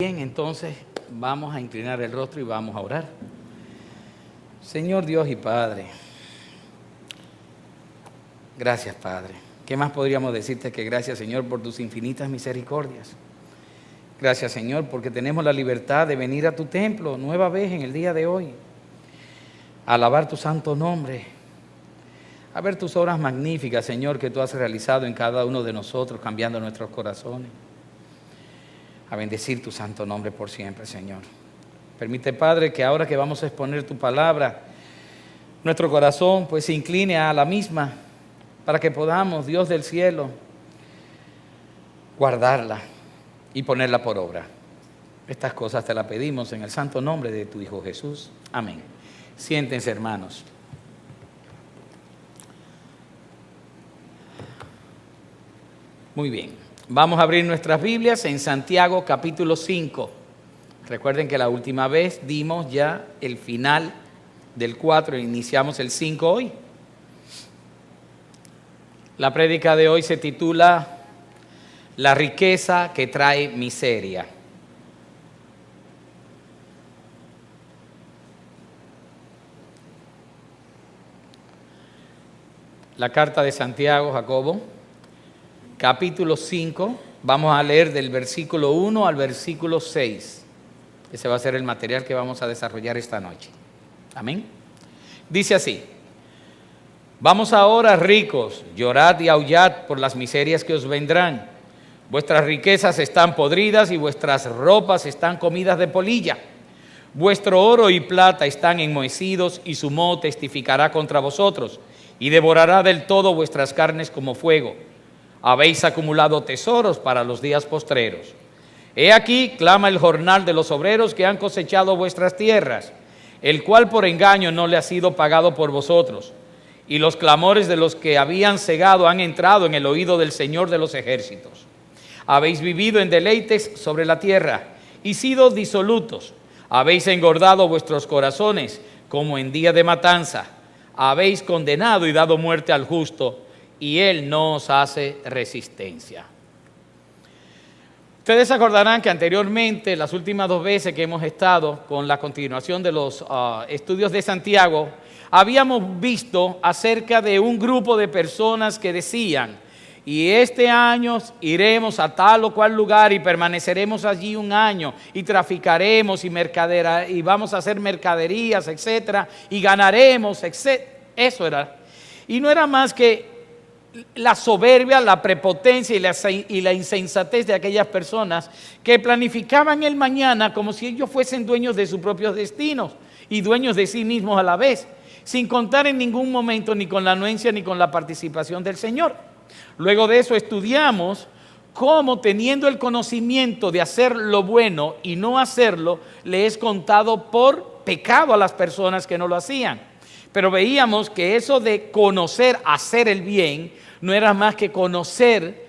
Bien, entonces vamos a inclinar el rostro y vamos a orar. Señor Dios y Padre, gracias Padre. ¿Qué más podríamos decirte que gracias Señor por tus infinitas misericordias? Gracias Señor porque tenemos la libertad de venir a tu templo nueva vez en el día de hoy, a alabar tu santo nombre, a ver tus obras magníficas Señor que tú has realizado en cada uno de nosotros, cambiando nuestros corazones. A bendecir tu santo nombre por siempre, Señor. Permite, Padre, que ahora que vamos a exponer tu palabra, nuestro corazón pues se incline a la misma, para que podamos, Dios del cielo, guardarla y ponerla por obra. Estas cosas te las pedimos en el santo nombre de tu Hijo Jesús. Amén. Siéntense, hermanos. Muy bien. Vamos a abrir nuestras Biblias en Santiago capítulo 5. Recuerden que la última vez dimos ya el final del 4 e iniciamos el 5 hoy. La prédica de hoy se titula La riqueza que trae miseria. La carta de Santiago, Jacobo. Capítulo 5, vamos a leer del versículo 1 al versículo 6. Ese va a ser el material que vamos a desarrollar esta noche. Amén. Dice así: Vamos ahora, ricos, llorad y aullad por las miserias que os vendrán. Vuestras riquezas están podridas y vuestras ropas están comidas de polilla. Vuestro oro y plata están enmohecidos y su moho testificará contra vosotros y devorará del todo vuestras carnes como fuego. Habéis acumulado tesoros para los días postreros. He aquí, clama el jornal de los obreros que han cosechado vuestras tierras, el cual por engaño no le ha sido pagado por vosotros. Y los clamores de los que habían cegado han entrado en el oído del Señor de los ejércitos. Habéis vivido en deleites sobre la tierra y sido disolutos. Habéis engordado vuestros corazones como en día de matanza. Habéis condenado y dado muerte al justo, y él no os hace resistencia. Ustedes acordarán que anteriormente, las últimas 2 veces que hemos estado con la continuación de los estudios de Santiago, habíamos visto acerca de un grupo de personas que decían: y este año iremos a tal o cual lugar y permaneceremos allí 1 año y traficaremos y vamos a hacer mercaderías, etcétera, y ganaremos, etcétera. Eso era. Y no era más que la soberbia, la prepotencia y la insensatez de aquellas personas que planificaban el mañana como si ellos fuesen dueños de sus propios destinos y dueños de sí mismos a la vez, sin contar en ningún momento ni con la anuencia ni con la participación del Señor. Luego de eso estudiamos cómo, teniendo el conocimiento de hacer lo bueno y no hacerlo, le es contado por pecado a las personas que no lo hacían. Pero veíamos que eso de conocer, hacer el bien, no era más que conocer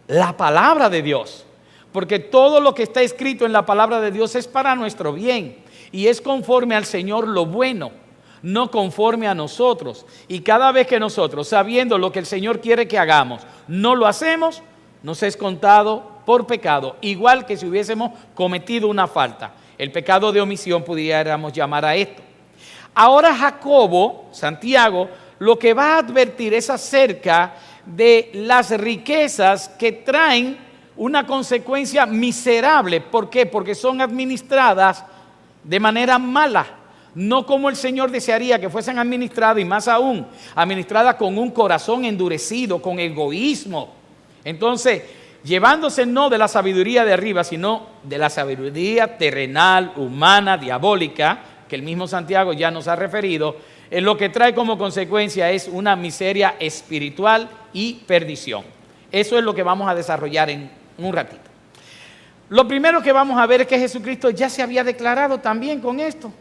la palabra de Dios. Porque todo lo que está escrito en la palabra de Dios es para nuestro bien. Y es conforme al Señor lo bueno, no conforme a nosotros. Y cada vez que nosotros, sabiendo lo que el Señor quiere que hagamos, no lo hacemos, nos es contado por pecado. Igual que si hubiésemos cometido una falta. El pecado de omisión pudiéramos llamar a esto. Ahora Jacobo, Santiago, lo que va a advertir es acerca de las riquezas que traen una consecuencia miserable. ¿Por qué? Porque son administradas de manera mala, no como el Señor desearía que fuesen administradas, y más aún, administradas con un corazón endurecido, con egoísmo. Entonces, llevándose no de la sabiduría de arriba, sino de la sabiduría terrenal, humana, diabólica, que el mismo Santiago ya nos ha referido, lo que trae como consecuencia es una miseria espiritual y perdición. Eso es lo que vamos a desarrollar en un ratito. Lo primero que vamos a ver es que Jesucristo ya se había declarado también con esto.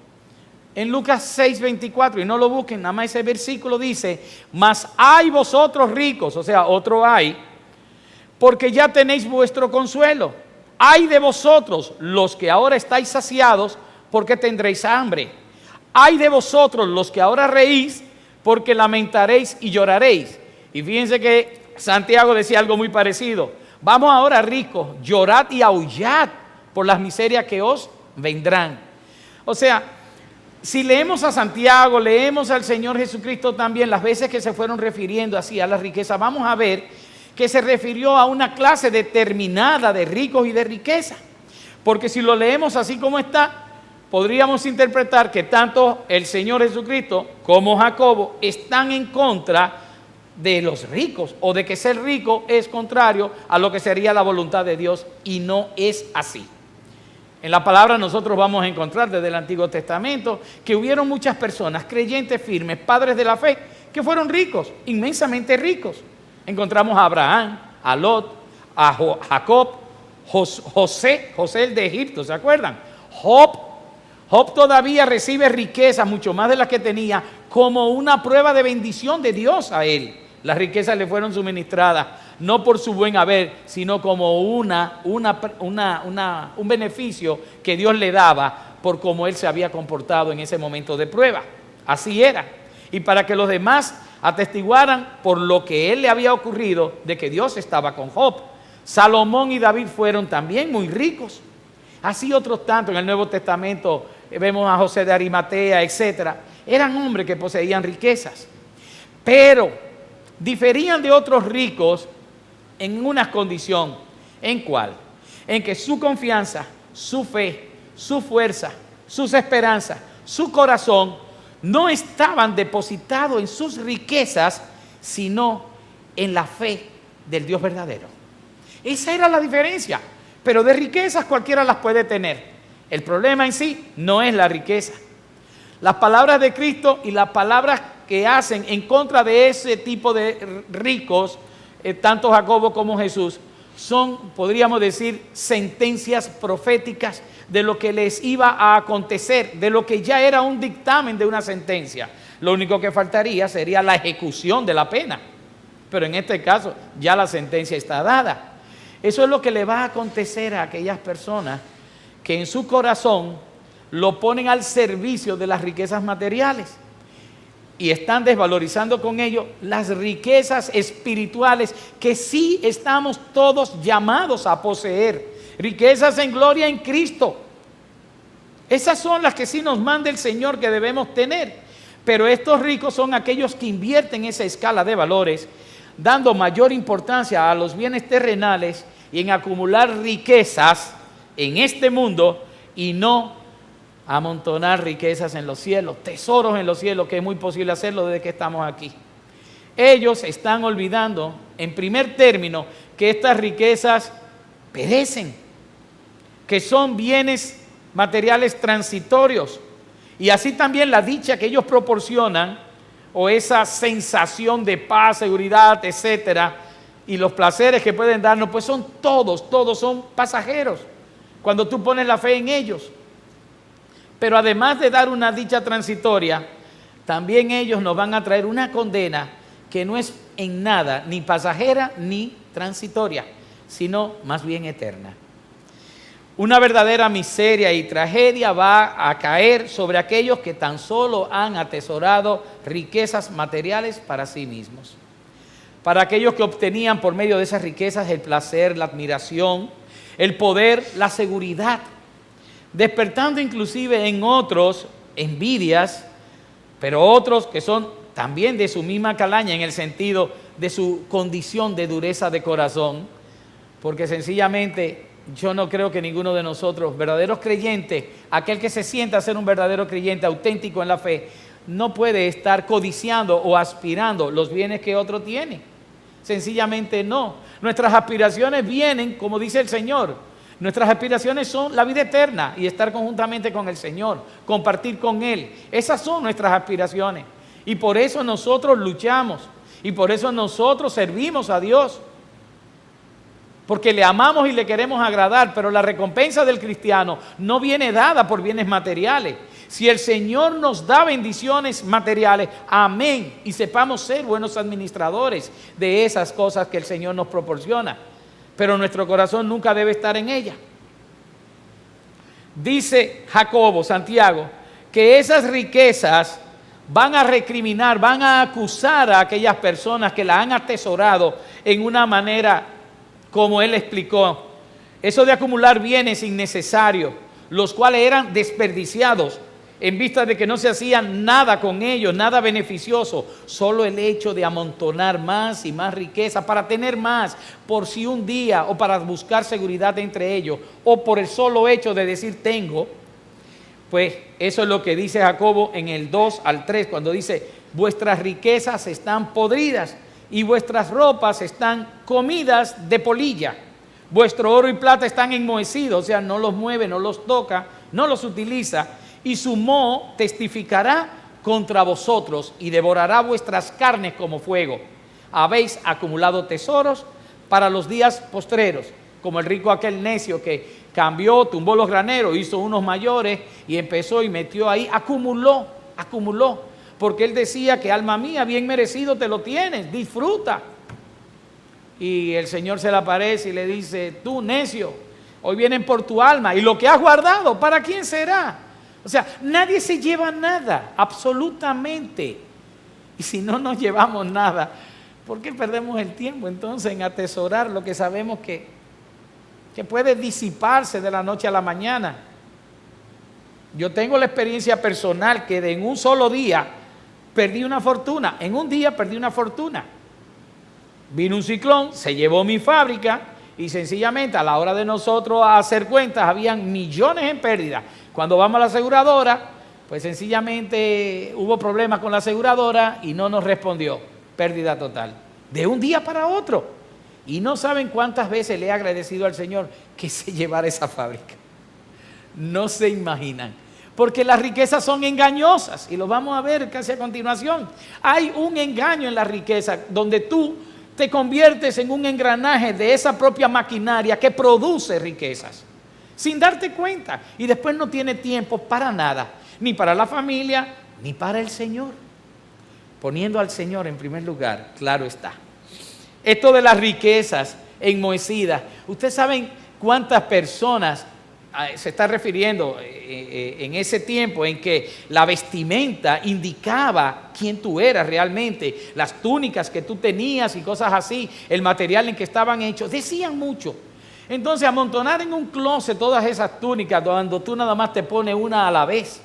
En Lucas 6:24, y no lo busquen, nada más ese versículo dice: mas hay vosotros ricos, o sea, otro hay, porque ya tenéis vuestro consuelo. Hay de vosotros los que ahora estáis saciados, porque tendréis hambre. Ay de vosotros los que ahora reís, porque lamentaréis y lloraréis. Y fíjense que Santiago decía algo muy parecido: vamos ahora, ricos, llorad y aullad por las miserias que os vendrán. O sea, si leemos a Santiago, leemos al Señor Jesucristo también, las veces que se fueron refiriendo así a la riqueza, vamos a ver que se refirió a una clase determinada de ricos y de riqueza. Porque si lo leemos así como está, podríamos interpretar que tanto el Señor Jesucristo como Jacobo están en contra de los ricos, o de que ser rico es contrario a lo que sería la voluntad de Dios, y no es así. En la palabra nosotros vamos a encontrar desde el Antiguo Testamento que hubieron muchas personas, creyentes firmes, padres de la fe, que fueron ricos, inmensamente ricos. Encontramos a Abraham, a Lot, a Jacob, José el de Egipto, ¿se acuerdan? Job todavía recibe riquezas, mucho más de las que tenía, como una prueba de bendición de Dios a él. Las riquezas le fueron suministradas, no por su buen haber, sino como un beneficio que Dios le daba por cómo él se había comportado en ese momento de prueba. Así era. Y para que los demás atestiguaran por lo que él le había ocurrido, de que Dios estaba con Job. Salomón y David fueron también muy ricos. Así otros tantos en el Nuevo Testamento, vemos a José de Arimatea, etc. Eran hombres que poseían riquezas, pero diferían de otros ricos en una condición. ¿En cuál? En que su confianza, su fe, su fuerza, sus esperanzas, su corazón no estaban depositados en sus riquezas, sino en la fe del Dios verdadero. Esa era la diferencia. Pero de riquezas cualquiera las puede tener. El problema en sí no es la riqueza. Las palabras de Cristo y las palabras que hacen en contra de ese tipo de ricos, tanto Jacobo como Jesús, son, podríamos decir, sentencias proféticas de lo que les iba a acontecer, de lo que ya era un dictamen de una sentencia. Lo único que faltaría sería la ejecución de la pena. Pero en este caso ya la sentencia está dada. Eso es lo que le va a acontecer a aquellas personas que en su corazón lo ponen al servicio de las riquezas materiales y están desvalorizando con ello las riquezas espirituales que sí estamos todos llamados a poseer. Riquezas en gloria en Cristo. Esas son las que sí nos manda el Señor que debemos tener. Pero estos ricos son aquellos que invierten esa escala de valores, dando mayor importancia a los bienes terrenales y en acumular riquezas en este mundo y no amontonar riquezas en los cielos, tesoros en los cielos, que es muy posible hacerlo desde que estamos aquí. Ellos están olvidando, en primer término, que estas riquezas perecen, que son bienes materiales transitorios, y así también la dicha que ellos proporcionan, o esa sensación de paz, seguridad, etcétera, y los placeres que pueden darnos, pues son todos son pasajeros, cuando tú pones la fe en ellos. Pero además de dar una dicha transitoria, también ellos nos van a traer una condena que no es en nada ni pasajera ni transitoria, sino más bien eterna. Una verdadera miseria y tragedia va a caer sobre aquellos que tan solo han atesorado riquezas materiales para sí mismos. Para aquellos que obtenían por medio de esas riquezas el placer, la admiración, el poder, la seguridad, despertando inclusive en otros envidias, pero otros que son también de su misma calaña en el sentido de su condición de dureza de corazón, porque sencillamente yo no creo que ninguno de nosotros, verdaderos creyentes, aquel que se sienta a ser un verdadero creyente auténtico en la fe, no puede estar codiciando o aspirando los bienes que otro tiene. Sencillamente no. Nuestras aspiraciones vienen, como dice el Señor, nuestras aspiraciones son la vida eterna y estar conjuntamente con el Señor, compartir con Él. Esas son nuestras aspiraciones. Y por eso nosotros luchamos y por eso nosotros servimos a Dios. Porque le amamos y le queremos agradar, pero la recompensa del cristiano no viene dada por bienes materiales. Si el Señor nos da bendiciones materiales, amén, y sepamos ser buenos administradores de esas cosas que el Señor nos proporciona, pero nuestro corazón nunca debe estar en ella. Dice Jacobo, Santiago, que esas riquezas van a recriminar, van a acusar a aquellas personas que la han atesorado en una manera como él explicó Eso de acumular bienes innecesarios, los cuales eran desperdiciados en vista de que no se hacía nada con ellos, nada beneficioso, solo el hecho de amontonar más y más riqueza para tener más por si un día, o para buscar seguridad entre ellos, o por el solo hecho de decir tengo. Pues eso es lo que dice Jacobo en el 2 al 3, cuando dice: vuestras riquezas están podridas y vuestras ropas están comidas de polilla. Vuestro oro y plata están enmohecidos, o sea, no los mueve, no los toca, no los utiliza, y su moho testificará contra vosotros y devorará vuestras carnes como fuego. Habéis acumulado tesoros para los días postreros, como el rico aquel necio que cambió, tumbó los graneros, hizo unos mayores y empezó y metió ahí, acumuló, porque él decía que alma mía, bien merecido te lo tienes, disfruta. Y el Señor se le aparece y le dice: tú necio, hoy vienen por tu alma, y lo que has guardado, ¿para quién será? O sea, nadie se lleva nada, absolutamente. Y si no nos llevamos nada, ¿por qué perdemos el tiempo entonces en atesorar lo que sabemos que puede disiparse de la noche a la mañana? Yo tengo la experiencia personal que en un solo día perdí una fortuna. En un día perdí una fortuna. Vino un ciclón, se llevó mi fábrica y sencillamente a la hora de nosotros hacer cuentas habían millones en pérdida. Cuando vamos a la aseguradora, pues sencillamente hubo problemas con la aseguradora y no nos respondió. Pérdida total. De un día para otro. Y no saben cuántas veces le he agradecido al Señor que se llevara esa fábrica. No se imaginan. Porque las riquezas son engañosas y lo vamos a ver casi a continuación. Hay un engaño en la riqueza donde tú te conviertes en un engranaje de esa propia maquinaria que produce riquezas sin darte cuenta, y después no tiene tiempo para nada, ni para la familia, ni para el Señor. Poniendo al Señor en primer lugar, claro está. Esto de las riquezas enmohecidas, ustedes saben cuántas personas se está refiriendo en ese tiempo en que la vestimenta indicaba quién tú eras realmente, las túnicas que tú tenías y cosas así, el material en que estaban hechos, decían mucho. Entonces, amontonar en un closet todas esas túnicas cuando tú nada más te pones una a la vez,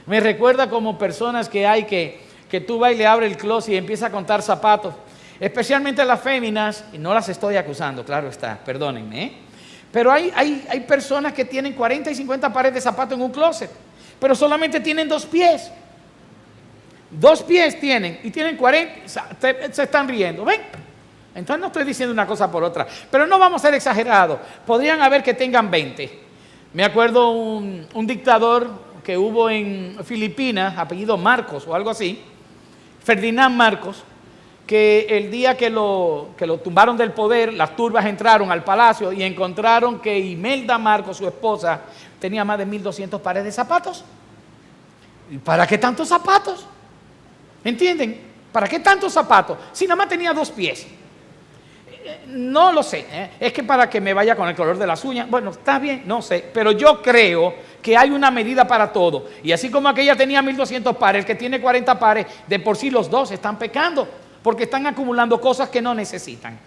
me recuerda como personas que hay que tú vas y le abres el closet y empiezas a contar zapatos, especialmente las féminas, y no las estoy acusando, claro está, perdónenme, pero hay personas que tienen 40 y 50 pares de zapatos en un closet, pero solamente tienen 2 pies. 2 pies tienen y tienen 40, se están riendo, ¿ven? Entonces no estoy diciendo una cosa por otra, pero no vamos a ser exagerados. Podrían haber que tengan 20. Me acuerdo un dictador que hubo en Filipinas, apellido Marcos o algo así, Ferdinand Marcos, que el día que lo tumbaron del poder, las turbas entraron al palacio y encontraron que Imelda Marcos, su esposa, tenía más de 1,200 pares de zapatos. ¿Y para qué tantos zapatos? ¿Entienden? ¿Para qué tantos zapatos? Si nada más tenía 2 pies. No lo sé, es que para que me vaya con el color de las uñas, bueno, está bien, no sé, pero yo creo que hay una medida para todo. Y así como aquella tenía 1,200 pares, el que tiene 40 pares, de por sí los dos están pecando, porque están acumulando cosas que no necesitan.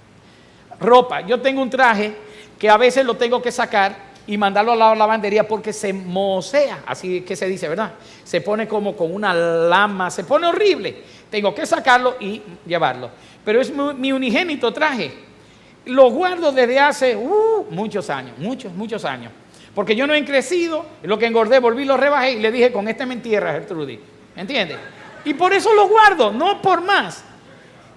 Ropa, yo tengo un traje que a veces lo tengo que sacar y mandarlo a la lavandería porque se mosea, así que se dice, ¿verdad? Se pone como con una lama, se pone horrible. Tengo que sacarlo y llevarlo. Pero es mi unigénito traje. Lo guardo desde hace muchos años, muchos años. Porque yo no he crecido, lo que engordé, volví, lo rebajé y le dije, con este me entierras, Gertrudis. ¿Entiendes? Y por eso lo guardo, no por más.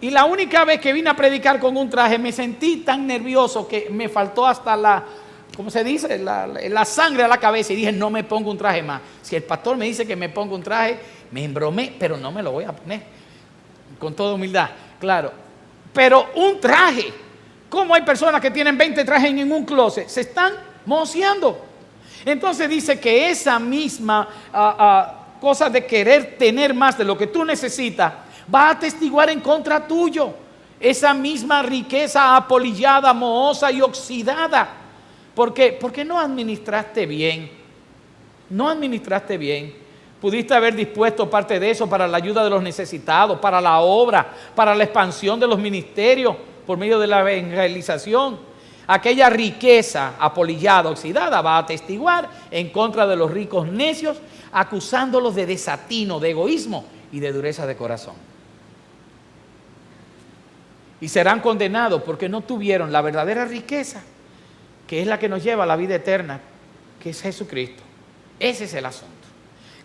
Y la única vez que vine a predicar con un traje, me sentí tan nervioso que me faltó hasta la, ¿cómo se dice? La sangre a la cabeza y dije, no me pongo un traje más. Si el pastor me dice que me ponga un traje, me embromé, pero no me lo voy a poner. Con toda humildad, claro. Pero un traje. ¿Cómo hay personas que tienen 20 trajes en un closet? Se están moceando. Entonces dice que esa misma cosa de querer tener más de lo que tú necesitas va a atestiguar en contra tuyo. Esa misma riqueza apolillada, mohosa y oxidada. ¿Por qué? Porque no administraste bien. No administraste bien. Pudiste haber dispuesto parte de eso para la ayuda de los necesitados, para la obra, para la expansión de los ministerios por medio de la evangelización. aquella riqueza apolillada, oxidada, va a atestiguar en contra de los ricos necios, acusándolos de desatino, de egoísmo y de dureza de corazón. Y serán condenados porque no tuvieron la verdadera riqueza, que es la que nos lleva a la vida eterna, que es Jesucristo. Ese es el asunto.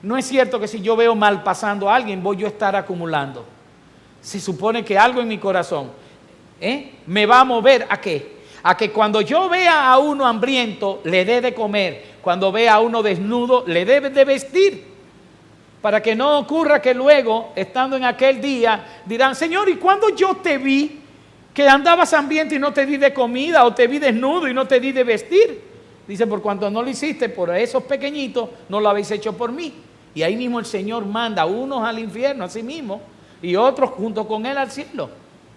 No es cierto que si yo veo mal pasando a alguien, voy yo a estar acumulando. Se supone que algo en mi corazón me va a mover ¿a qué? A que cuando yo vea a uno hambriento, le dé de comer. Cuando vea a uno desnudo, le dé de vestir. Para que no ocurra que luego, estando en aquel día, dirán: Señor, ¿y cuándo yo te vi que andabas hambriento y no te di de comida, o te vi desnudo y no te di de vestir? Dice: por cuanto no lo hiciste por esos pequeñitos, no lo habéis hecho por mí. Y ahí mismo el Señor manda unos al infierno a sí mismo y otros junto con él al cielo,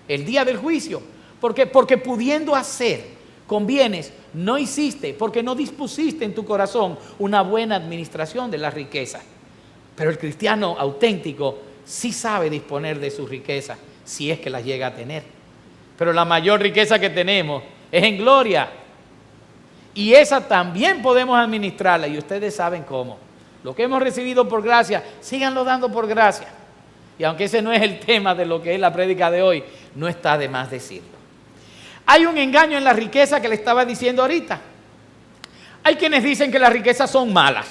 el día del juicio. Porque pudiendo hacer con bienes, no hiciste, porque no dispusiste en tu corazón una buena administración de la riqueza. Pero el cristiano auténtico sí sabe disponer de su riqueza, si es que la llega a tener. Pero la mayor riqueza que tenemos es en gloria. Y esa también podemos administrarla, y ustedes saben cómo. Lo que hemos recibido por gracia, síganlo dando por gracia. Y aunque ese no es el tema de lo que es la prédica de hoy, no está de más decirlo. Hay un engaño en la riqueza que le estaba diciendo ahorita. Hay quienes dicen que las riquezas son malas.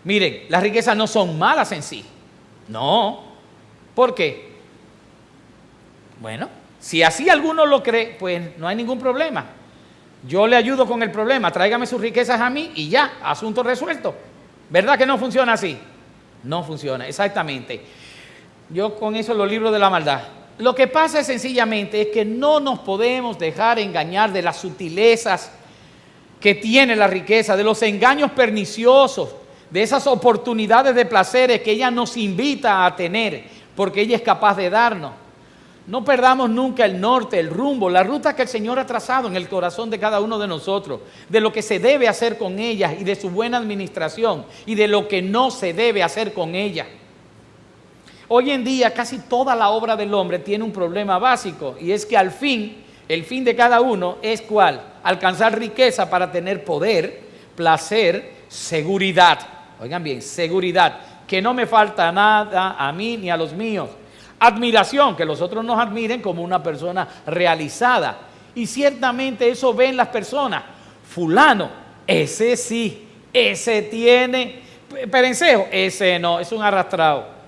Miren, las riquezas no son malas en sí. No. ¿Por qué? Bueno, si así alguno lo cree, pues no hay ningún problema. Yo le ayudo con el problema. Tráigame sus riquezas a mí y ya, asunto resuelto. ¿Verdad que no funciona así? No funciona, exactamente. Yo con eso lo libro de la maldad. Lo que pasa sencillamente es que no nos podemos dejar engañar de las sutilezas que tiene la riqueza, de los engaños perniciosos, de esas oportunidades de placeres que ella nos invita a tener, porque ella es capaz de darnos. No perdamos nunca el norte, el rumbo, la ruta que el Señor ha trazado en el corazón de cada uno de nosotros, de lo que se debe hacer con ellas y de su buena administración, y de lo que no se debe hacer con ellas. Hoy en día casi toda la obra del hombre tiene un problema básico, y es que al fin, el fin de cada uno es ¿cuál? Alcanzar riqueza para tener poder, placer, seguridad. Oigan bien, seguridad, que no me falta nada a mí ni a los míos. Admiración, que los otros nos admiren como una persona realizada. Y ciertamente eso ven las personas. Fulano, ese sí, ese tiene perencejo, ese no, es un arrastrado.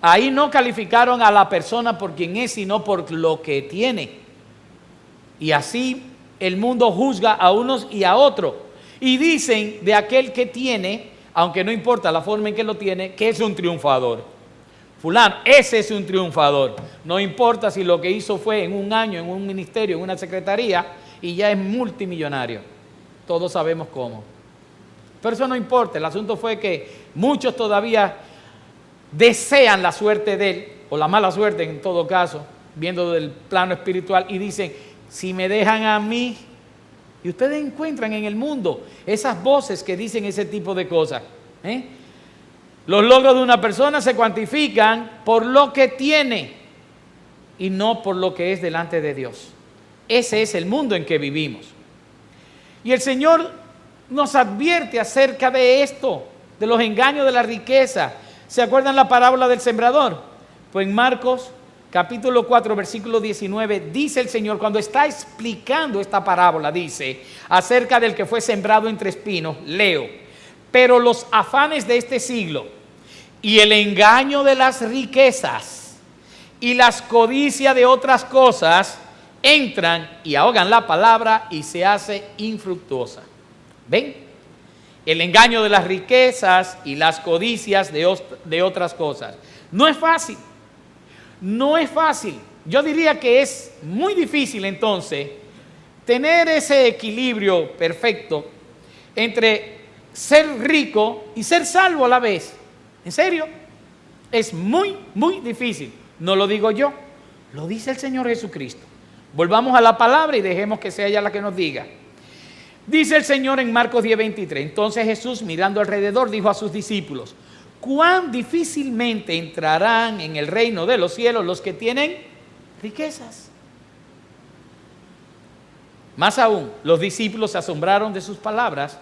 Ahí no calificaron a la persona por quien es, sino por lo que tiene. Y así el mundo juzga a unos y a otros. Y dicen de aquel que tiene, aunque no importa la forma en que lo tiene, que es un triunfador. Fulano, ese es un triunfador. No importa si lo que hizo fue en un año, en un ministerio, en una secretaría, y ya es multimillonario. Todos sabemos cómo. Pero eso no importa. El asunto fue que muchos todavía desean la suerte de él, o la mala suerte en todo caso, viendo del plano espiritual, y dicen: si me dejan a mí. Y ustedes encuentran en el mundo esas voces que dicen ese tipo de cosas. Los logros de una persona se cuantifican por lo que tiene y no por lo que es delante de Dios. Ese es el mundo en que vivimos. Y el Señor nos advierte acerca de esto, de los engaños de la riqueza. ¿Se acuerdan la parábola del sembrador? Pues en Marcos capítulo 4, versículo 19, dice el Señor, cuando está explicando esta parábola, dice, acerca del que fue sembrado entre espinos, leo: pero los afanes de este siglo y el engaño de las riquezas y las codicias de otras cosas entran y ahogan la palabra y se hace infructuosa. ¿Ven? El engaño de las riquezas y las codicias de otras cosas. No es fácil. No es fácil. Yo diría que es muy difícil entonces tener ese equilibrio perfecto entre ser rico y ser salvo a la vez. ¿En serio? Es muy, muy difícil. No lo digo yo, lo dice el Señor Jesucristo. Volvamos a la palabra y dejemos que sea ella la que nos diga. Dice el Señor en Marcos 10:23. Entonces Jesús, mirando alrededor, dijo a sus discípulos: cuán difícilmente entrarán en el reino de los cielos los que tienen riquezas. Más aún, los discípulos se asombraron de sus palabras,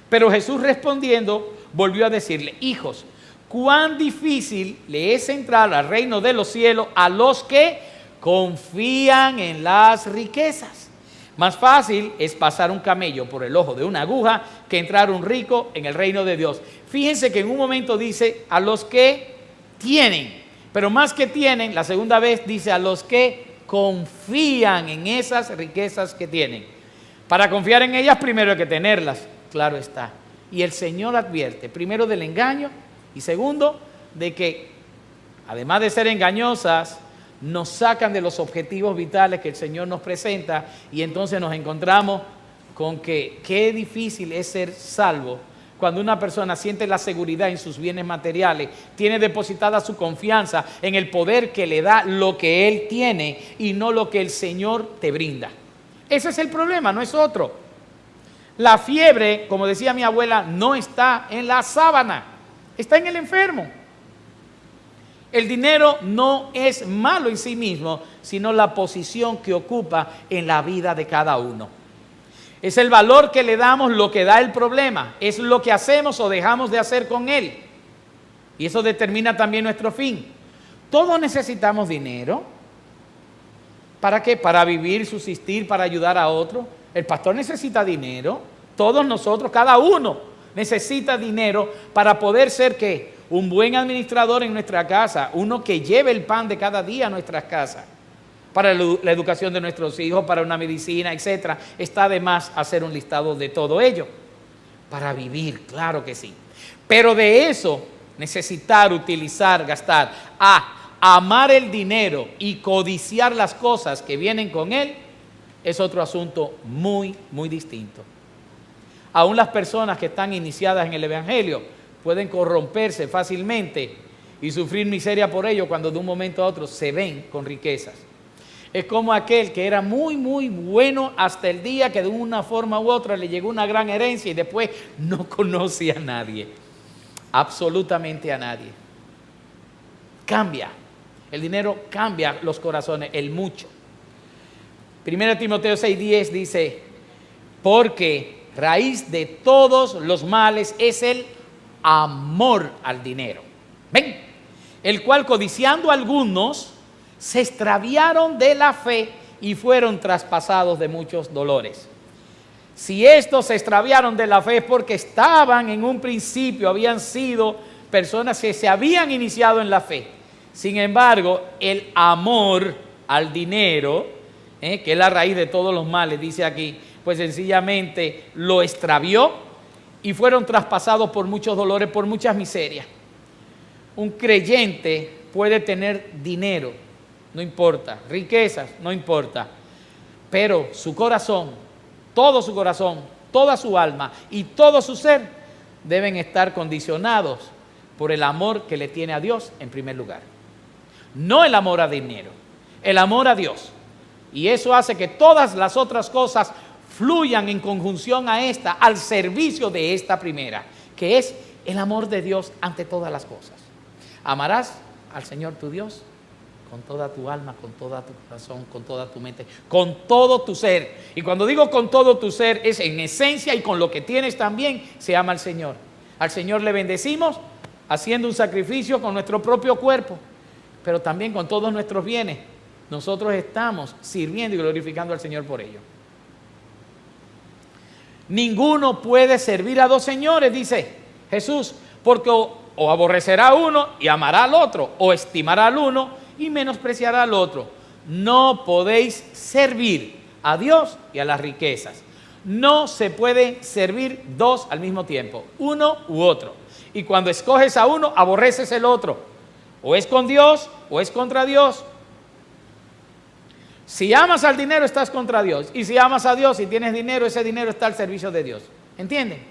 pero Jesús respondiendo volvió a decirle: hijos, cuán difícil le es entrar al reino de los cielos a los que confían en las riquezas. Más fácil es pasar un camello por el ojo de una aguja que entrar un rico en el reino de Dios. Fíjense que en un momento dice a los que tienen, pero más que tienen, la segunda vez dice a los que confían en esas riquezas que tienen. Para confiar en ellas primero hay que tenerlas, claro está. Y el Señor advierte, primero del engaño y segundo de que, además de ser engañosas, nos sacan de los objetivos vitales que el Señor nos presenta, y entonces nos encontramos con que qué difícil es ser salvo cuando una persona siente la seguridad en sus bienes materiales, tiene depositada su confianza en el poder que le da lo que él tiene y no lo que el Señor te brinda. Ese es el problema, no es otro. La fiebre, como decía mi abuela, no está en la sábana, está en el enfermo. El dinero no es malo en sí mismo, sino la posición que ocupa en la vida de cada uno. Es el valor que le damos lo que da el problema, es lo que hacemos o dejamos de hacer con él. Y eso determina también nuestro fin. Todos necesitamos dinero. ¿Para qué? Para vivir, subsistir, para ayudar a otro. El pastor necesita dinero. Todos nosotros, cada uno necesita dinero para poder ser ¿qué? Un buen administrador en nuestra casa, uno que lleve el pan de cada día a nuestras casas, para la educación de nuestros hijos, para una medicina, etc. Está de más hacer un listado de todo ello. Para vivir, claro que sí. Pero de eso, necesitar, utilizar, gastar, amar el dinero y codiciar las cosas que vienen con él, es otro asunto muy, muy distinto. Aún las personas que están iniciadas en el Evangelio pueden corromperse fácilmente y sufrir miseria por ello cuando de un momento a otro se ven con riquezas. Es como aquel que era muy, muy bueno hasta el día que de una forma u otra le llegó una gran herencia y después no conoce a nadie, absolutamente a nadie. Cambia, el dinero cambia los corazones, el mucho. 1 Timoteo 6:10 dice: porque raíz de todos los males es el amor al dinero. ¿Ven? El cual codiciando algunos se extraviaron de la fe y fueron traspasados de muchos dolores. Si estos se extraviaron de la fe es porque estaban en un principio, habían sido personas que se habían iniciado en la fe. Sin embargo, el amor al dinero, que es la raíz de todos los males, dice aquí, pues sencillamente lo extravió y fueron traspasados por muchos dolores, por muchas miserias. Un creyente puede tener dinero, no importa, riquezas, no importa, pero su corazón, toda su alma y todo su ser deben estar condicionados por el amor que le tiene a Dios en primer lugar. No el amor a dinero, el amor a Dios. Y eso hace que todas las otras cosas fluyan en conjunción a esta, al servicio de esta primera, que es el amor de Dios ante todas las cosas. Amarás al Señor tu Dios con toda tu alma, con toda tu corazón, con toda tu mente, con todo tu ser. Y cuando digo con todo tu ser, es en esencia y con lo que tienes también, se ama al Señor. Al Señor le bendecimos haciendo un sacrificio con nuestro propio cuerpo, pero también con todos nuestros bienes. Nosotros estamos sirviendo y glorificando al Señor por ello. Ninguno puede servir a dos señores, dice Jesús, porque o aborrecerá a uno y amará al otro, o estimará al uno y menospreciará al otro. No podéis servir a Dios y a las riquezas. No se puede servir dos al mismo tiempo, uno u otro. Y cuando escoges a uno, aborreces el otro. O es con Dios o es contra Dios. Si amas al dinero, estás contra Dios. Y si amas a Dios y tienes dinero, ese dinero está al servicio de Dios. ¿Entienden?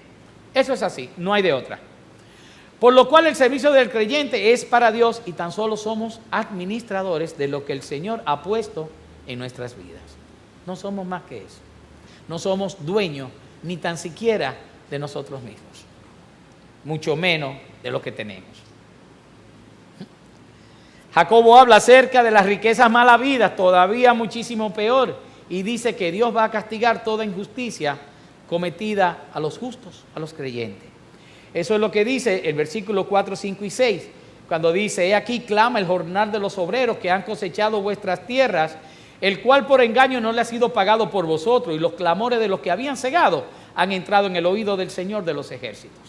Eso es así, no hay de otra. Por lo cual el servicio del creyente es para Dios y tan solo somos administradores de lo que el Señor ha puesto en nuestras vidas. No somos más que eso. No somos dueños ni tan siquiera de nosotros mismos, mucho menos de lo que tenemos. Jacobo habla acerca de las riquezas mal habidas, todavía muchísimo peor, y dice que Dios va a castigar toda injusticia cometida a los justos, a los creyentes. Eso es lo que dice el versículo 4, 5 y 6, cuando dice: he aquí clama el jornal de los obreros que han cosechado vuestras tierras, el cual por engaño no le ha sido pagado por vosotros, y los clamores de los que habían cegado han entrado en el oído del Señor de los ejércitos.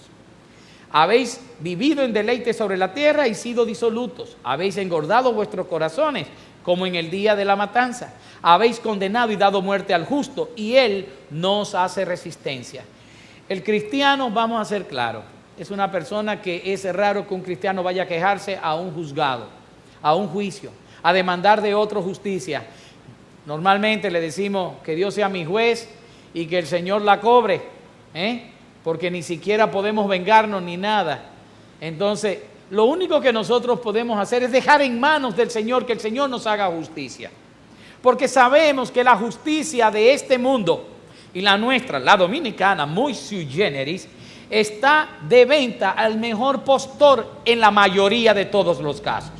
Habéis vivido en deleite sobre la tierra y sido disolutos. Habéis engordado vuestros corazones como en el día de la matanza. Habéis condenado y dado muerte al justo, y él no os hace resistencia. El cristiano, vamos a ser claros, es una persona que es raro que un cristiano vaya a quejarse a un juzgado, a un juicio, a demandar de otro justicia. Normalmente le decimos que Dios sea mi juez y que el Señor la cobre, porque ni siquiera podemos vengarnos ni nada. Entonces, lo único que nosotros podemos hacer es dejar en manos del Señor que el Señor nos haga justicia. Porque sabemos que la justicia de este mundo y la nuestra, la dominicana, muy sui generis, está de venta al mejor postor en la mayoría de todos los casos.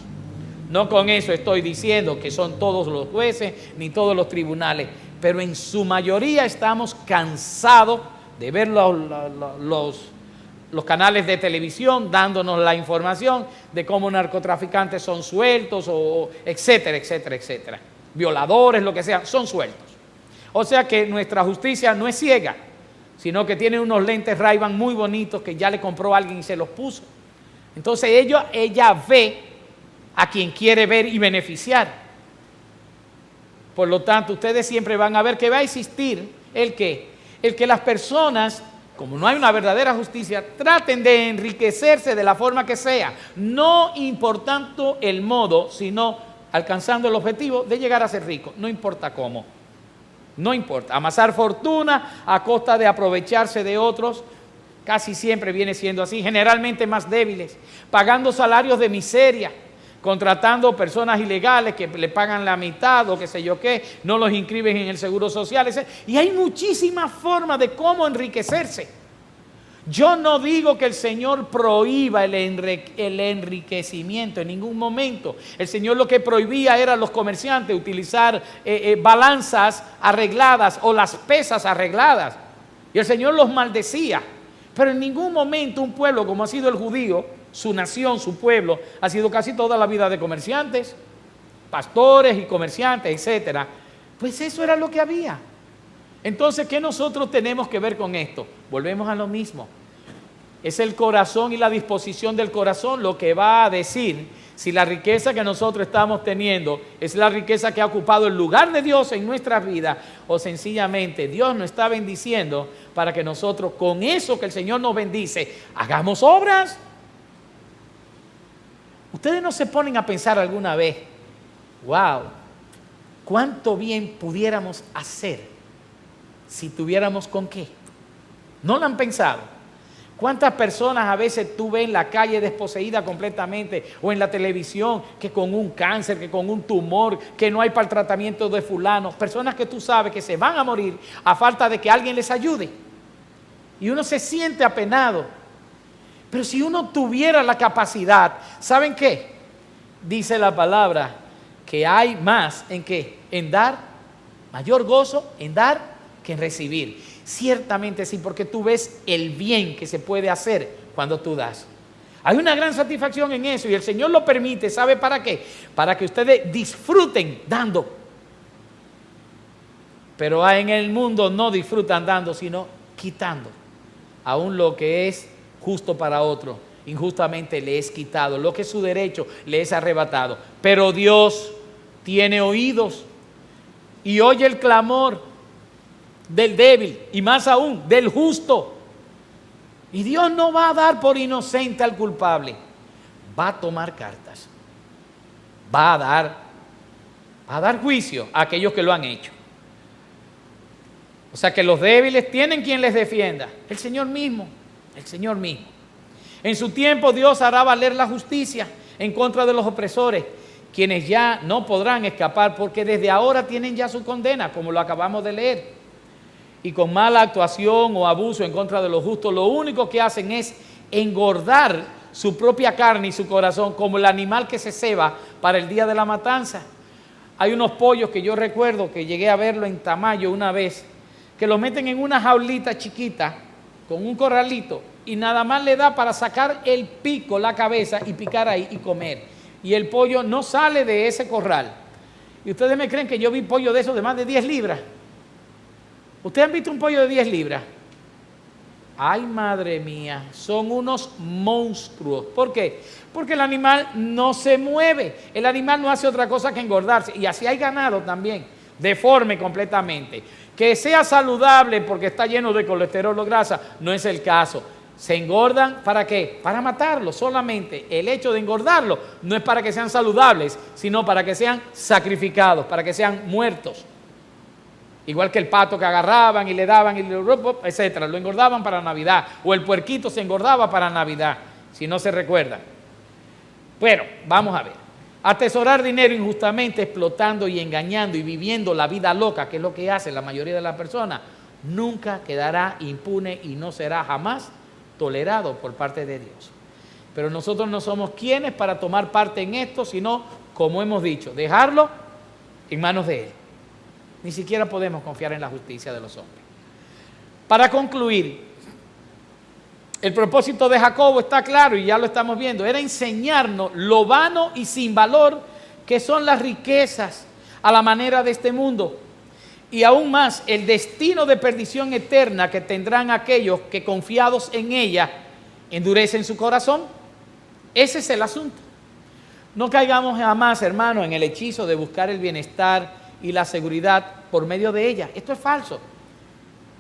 No con eso estoy diciendo que son todos los jueces ni todos los tribunales, pero en su mayoría estamos cansados de ver los canales de televisión dándonos la información de cómo narcotraficantes son sueltos, o etcétera, etcétera, etcétera. Violadores, lo que sea, son sueltos. O sea que nuestra justicia no es ciega, sino que tiene unos lentes Ray-Ban muy bonitos que ya le compró alguien y se los puso. Entonces ella ve a quien quiere ver y beneficiar. Por lo tanto, ustedes siempre van a ver que va a existir el que las personas, como no hay una verdadera justicia, traten de enriquecerse de la forma que sea, no importando el modo, sino alcanzando el objetivo de llegar a ser rico, no importa cómo. No importa, amasar fortuna a costa de aprovecharse de otros, casi siempre viene siendo así, generalmente más débiles, pagando salarios de miseria, contratando personas ilegales que le pagan la mitad o qué sé yo qué, no los inscriben en el seguro social, y hay muchísimas formas de cómo enriquecerse. Yo no digo que el Señor prohíba el enriquecimiento en ningún momento. El Señor lo que prohibía era a los comerciantes utilizar balanzas arregladas o las pesas arregladas. Y el Señor los maldecía. Pero en ningún momento un pueblo como ha sido el judío, su nación, su pueblo, ha sido casi toda la vida de comerciantes, pastores y comerciantes, etcétera. Pues eso era lo que había. Entonces, ¿qué nosotros tenemos que ver con esto? Volvemos a lo mismo. Es el corazón y la disposición del corazón lo que va a decir si la riqueza que nosotros estamos teniendo es la riqueza que ha ocupado el lugar de Dios en nuestras vidas, o sencillamente Dios nos está bendiciendo para que nosotros con eso que el Señor nos bendice, hagamos obras. Ustedes no se ponen a pensar alguna vez, wow, cuánto bien pudiéramos hacer si tuviéramos con qué. ¿No lo han pensado? ¿Cuántas personas a veces tú ves en la calle desposeída completamente, o en la televisión, que con un cáncer, que con un tumor, que no hay para el tratamiento de fulano? Personas que tú sabes que se van a morir a falta de que alguien les ayude. Y uno se siente apenado. Pero si uno tuviera la capacidad, ¿saben qué? Dice la palabra que hay más en qué, en dar, mayor gozo en dar que en recibir. Ciertamente sí, porque tú ves el bien que se puede hacer cuando tú das. Hay una gran satisfacción en eso, y el Señor lo permite. ¿Sabe para qué? Para que ustedes disfruten dando. Pero en el mundo no disfrutan dando, sino quitando. Aún lo que es justo para otro, injustamente le es quitado. Lo que es su derecho le es arrebatado. Pero Dios tiene oídos y oye el clamor del débil, y más aún del justo. Y Dios no va a dar por inocente al culpable, va a tomar cartas, va a dar juicio a aquellos que lo han hecho. O sea que los débiles tienen quien les defienda, el Señor mismo, el Señor mismo. En su tiempo Dios hará valer la justicia en contra de los opresores, quienes ya no podrán escapar porque desde ahora tienen ya su condena, como lo acabamos de leer. Y con mala actuación o abuso en contra de los justos, lo único que hacen es engordar su propia carne y su corazón, como el animal que se ceba para el día de la matanza. Hay unos pollos que yo recuerdo que llegué a verlo en Tamayo una vez, que los meten en una jaulita chiquita con un corralito y nada más le da para sacar el pico, la cabeza y picar ahí y comer. Y el pollo no sale de ese corral. Y ustedes me creen que yo vi pollo de esos de más de 10 libras. ¿Ustedes han visto un pollo de 10 libras? Ay, madre mía, son unos monstruos. ¿Por qué? Porque el animal no se mueve. El animal no hace otra cosa que engordarse. Y así hay ganado también, deforme completamente. Que sea saludable porque está lleno de colesterol o grasa, no es el caso. Se engordan, ¿para qué? Para matarlo. Solamente el hecho de engordarlo no es para que sean saludables, sino para que sean sacrificados, para que sean muertos. Igual que el pato que agarraban y le daban, etcétera. Lo engordaban para Navidad. O el puerquito se engordaba para Navidad, si no se recuerdan. Pero, vamos a ver. Atesorar dinero injustamente, explotando y engañando y viviendo la vida loca, que es lo que hace la mayoría de las personas, nunca quedará impune y no será jamás tolerado por parte de Dios. Pero nosotros no somos quienes para tomar parte en esto, sino, como hemos dicho, dejarlo en manos de Él. Ni siquiera podemos confiar en la justicia de los hombres. Para concluir, el propósito de Jacobo está claro y ya lo estamos viendo. Era enseñarnos lo vano y sin valor que son las riquezas a la manera de este mundo. Y aún más, el destino de perdición eterna que tendrán aquellos que confiados en ella endurecen su corazón. Ese es el asunto. No caigamos jamás, hermano, en el hechizo de buscar el bienestar y la seguridad por medio de ella. Esto es falso.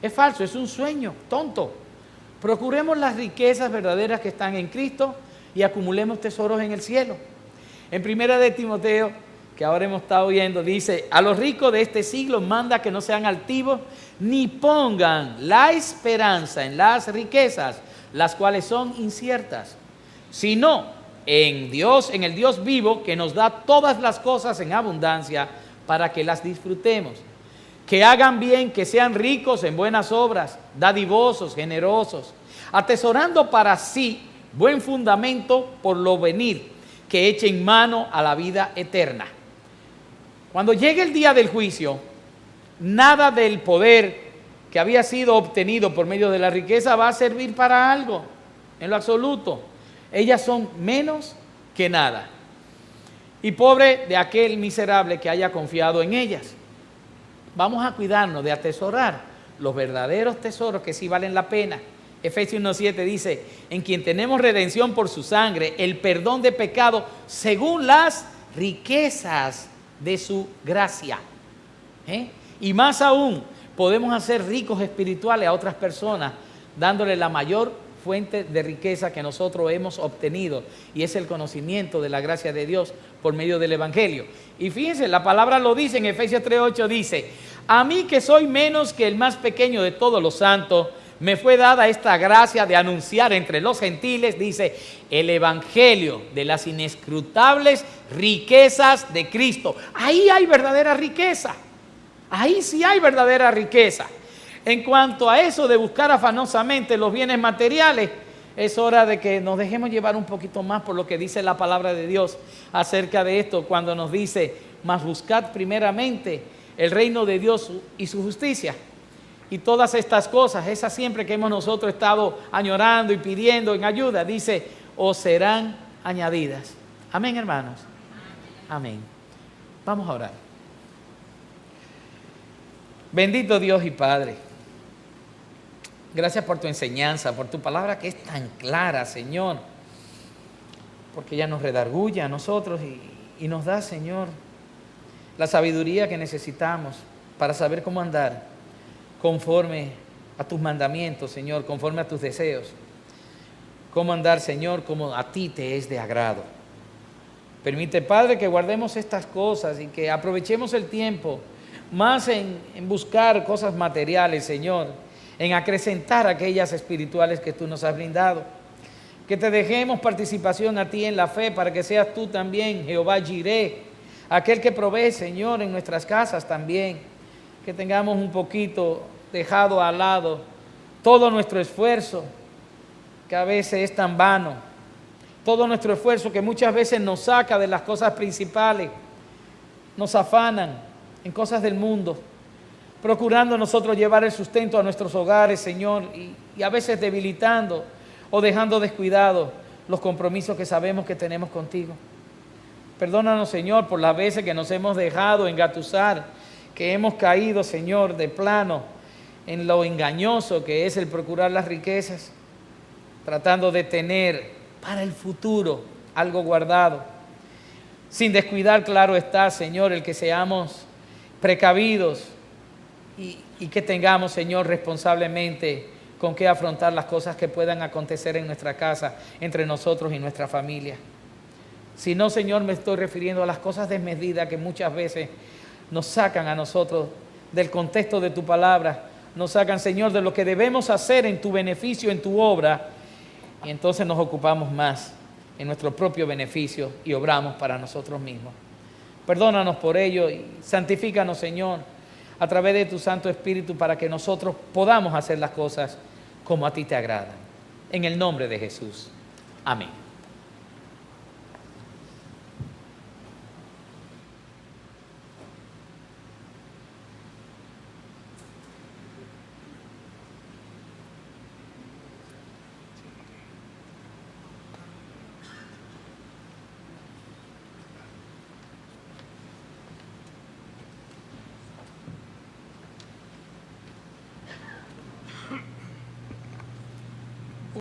Es falso, es un sueño tonto. Procuremos las riquezas verdaderas que están en Cristo y acumulemos tesoros en el cielo. En primera de Timoteo, que ahora hemos estado viendo, dice: a los ricos de este siglo manda que no sean altivos, ni pongan la esperanza en las riquezas, las cuales son inciertas, sino en Dios, en el Dios vivo, que nos da todas las cosas en abundancia para que las disfrutemos. Que hagan bien, que sean ricos en buenas obras, dadivosos, generosos, atesorando para sí buen fundamento por lo venir, que echen mano a la vida eterna. Cuando llegue el día del juicio, nada del poder que había sido obtenido por medio de la riqueza va a servir para algo, en lo absoluto. Ellas son menos que nada. Y pobre de aquel miserable que haya confiado en ellas. Vamos a cuidarnos de atesorar los verdaderos tesoros que sí valen la pena. Efesios 1:7 dice: en quien tenemos redención por su sangre, el perdón de pecado según las riquezas de su gracia. Y más aún, podemos hacer ricos espirituales a otras personas, dándole la mayor fuente de riqueza que nosotros hemos obtenido, y es el conocimiento de la gracia de Dios por medio del Evangelio. Y fíjense, la palabra lo dice en Efesios 3:8, dice: a mí, que soy menos que el más pequeño de todos los santos, me fue dada esta gracia de anunciar entre los gentiles, dice, el Evangelio de las inescrutables riquezas de Cristo. Ahí hay verdadera riqueza. Ahí sí hay verdadera riqueza. En cuanto a eso de buscar afanosamente los bienes materiales, es hora de que nos dejemos llevar un poquito más por lo que dice la palabra de Dios acerca de esto, cuando nos dice: mas buscad primeramente el reino de Dios y su justicia. Y todas estas cosas, esas siempre que hemos nosotros estado añorando y pidiendo en ayuda, dice, os serán añadidas. Amén, hermanos. Amén. Vamos a orar. Bendito Dios y Padre, gracias por tu enseñanza, por tu palabra que es tan clara, Señor, porque ella nos redarguye a nosotros y nos da, Señor, la sabiduría que necesitamos para saber cómo andar conforme a tus mandamientos, Señor, conforme a tus deseos. Cómo andar, Señor, como a ti te es de agrado. Permite, Padre, que guardemos estas cosas y que aprovechemos el tiempo más en buscar cosas materiales, Señor, en acrecentar aquellas espirituales que tú nos has brindado. Que te dejemos participación a ti en la fe para que seas tú también, Jehová Jireh, aquel que provee, Señor, en nuestras casas también. Que tengamos un poquito dejado al lado todo nuestro esfuerzo, que a veces es tan vano, todo nuestro esfuerzo que muchas veces nos saca de las cosas principales, nos afanan en cosas del mundo, procurando nosotros llevar el sustento a nuestros hogares, Señor, y a veces debilitando o dejando descuidados los compromisos que sabemos que tenemos contigo. Perdónanos, Señor, por las veces que nos hemos dejado engatusar, que hemos caído, Señor, de plano en lo engañoso que es el procurar las riquezas, tratando de tener para el futuro algo guardado. Sin descuidar, claro está, Señor, el que seamos precavidos y que tengamos, Señor, responsablemente con qué afrontar las cosas que puedan acontecer en nuestra casa, entre nosotros y nuestra familia. Si no, Señor, me estoy refiriendo a las cosas desmedidas que muchas veces nos sacan a nosotros del contexto de tu palabra, nos sacan, Señor, de lo que debemos hacer en tu beneficio, en tu obra, y entonces nos ocupamos más en nuestro propio beneficio y obramos para nosotros mismos. Perdónanos por ello y santifícanos, Señor, a través de tu Santo Espíritu para que nosotros podamos hacer las cosas como a ti te agradan. En el nombre de Jesús. Amén.